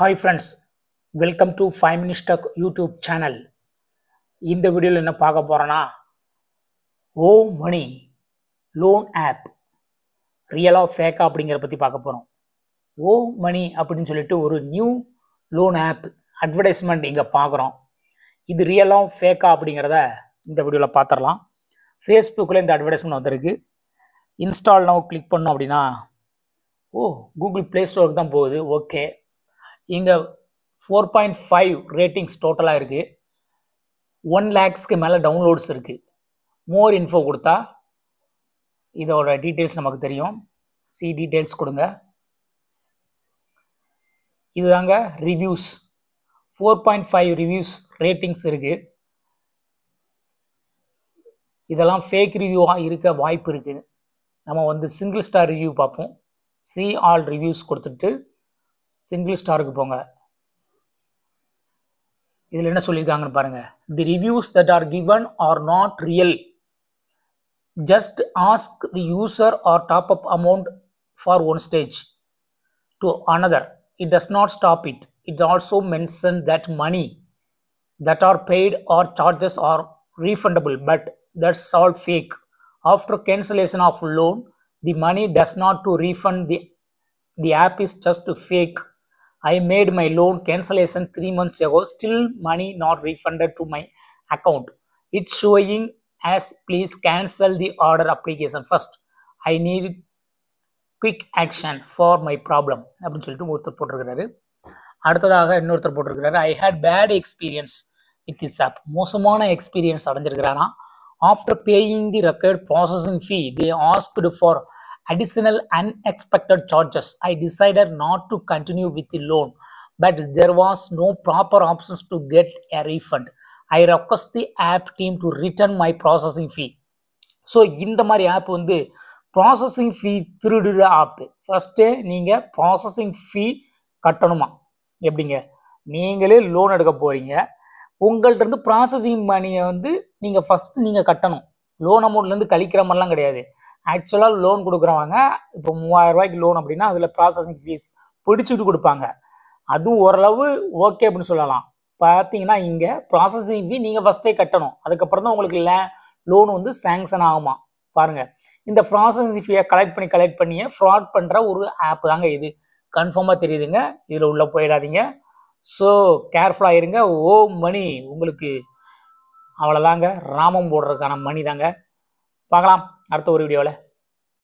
Hi friends, welcome to 5 Minutes Tech YouTube channel. இந்த வீடியோவில் என்ன பார்க்க போறோம்னா ஓ மணி லோன் ஆப் ரியலா ஃபேக்கா அப்படிங்கறத பத்தி பார்க்க போறோம். ஓ மணி அப்படின்னு சொல்லிட்டு ஒரு நியூ லோன் ஆப் அட்வர்டைஸ்மென்ட் இங்க பார்க்குறோம். இது ரியலா ஃபேக்கா அப்படிங்கறத இந்த வீடியோல பார்த்தறலாம். Facebookல இந்த அட்வர்டைஸ்மென்ட் வந்திருக்கு. இன்ஸ்டால் நவ கிளிக் பண்ணோம் அப்படினா Google Play Store தான் போகுது. ஓகே. இங்க 4.5 ரேட்டிங்ஸ் டோட்டலா இருக்கு. 1 lakhsக்கு மேல டவுன்லோட்ஸ் இருக்கு. மோர் இன்ஃபோ கொடுத்தா இதோட டீடைல்ஸ் நமக்கு தெரியும். சி டீடைல்ஸ் கொடுங்க. இதுதாங்க ரிவ்யூஸ். 4.5 ரிவ்யூஸ் ரேட்டிங்ஸ் இருக்கு. இதெல்லாம் ஃபேக் ரிவ்யூவா இருக்க வாய்ப்பு இருக்கு. நம்ம சிங்கிள் ஸ்டார் ரிவ்யூ பார்ப்போம். சி ஆல் ரிவ்யூஸ் கொடுத்துட்டு சிங்கிள் ஸ்டாருக்கு போங்க. இதில் என்ன சொல்லியிருக்காங்கன்னு பாருங்க. The reviews that are given are not real. Just ask the user or top up amount for one stage to another. It does not stop it. It also mentions that money that are paid or charges are refundable, but that's all fake. After cancellation of loan, the money does not to refund. The app is just fake. I made my loan cancellation 3 months ago. Still money not refunded to my account. It's showing as please cancel the order application first. I need quick action for my problem. அப்படின்னு சொல்லிட்டு ஒருத்தர் போட்டிருக்கிறாரு. அடுத்ததாக இன்னொருத்தர் போட்டிருக்கிறாரு. I had bad experience with this app. மோசமான experience அடைஞ்சிருக்கிறானா. After paying the required processing fee, they asked for additional unexpected charges. I decided not to continue with the loan, but there was no proper options to get a refund. I request the app team to return my processing fee. So இந்த மாதிரி app processing fee திருடுற app. First நீங்கள் processing fee கட்டணுமா? எப்படிங்க? நீங்களே loan எடுக்க போகிறீங்க. உங்கள்கிட்ட இருந்து ப்ராசஸிங் மணியை நீங்கள் ஃபஸ்ட்டு நீங்கள் கட்டணும். லோன் அமௌண்ட்லேருந்து கழிக்கிற மாதிரிலாம் கிடையாது. ஆக்சுவலாக லோன் கொடுக்குறவங்க இப்போ 3000 ரூபாய்க்கு லோன் அப்படின்னா அதில் ப்ராசஸிங் ஃபீஸ் பிடிச்சிட்டு கொடுப்பாங்க. அதுவும் ஓரளவு ஓகே அப்படின்னு சொல்லலாம். பார்த்தீங்கன்னா இங்கே ப்ராசஸிங் ஃபீ நீங்கள் ஃபஸ்ட்டே கட்டணும். அதுக்கப்புறம் தான் உங்களுக்கு லோன் சேங்ஷன் ஆகுமா. பாருங்கள், இந்த ப்ராசஸிங் ஃபீயை கலெக்ட் பண்ணியே ஃப்ராட் பண்ணுற ஒரு ஆப் தாங்க இது. கன்ஃபார்மாக தெரியுதுங்க. இதில் உள்ளே போயிடாதீங்க. ஸோ கேர்ஃபுல்லாக இருங்க. ஓ மணி உங்களுக்கு அவ்வளோதாங்க. ராமம் போடுறதுக்கான மணி தாங்க. பார்க்கலாம் அடுத்த ஒரு வீடியோவில்.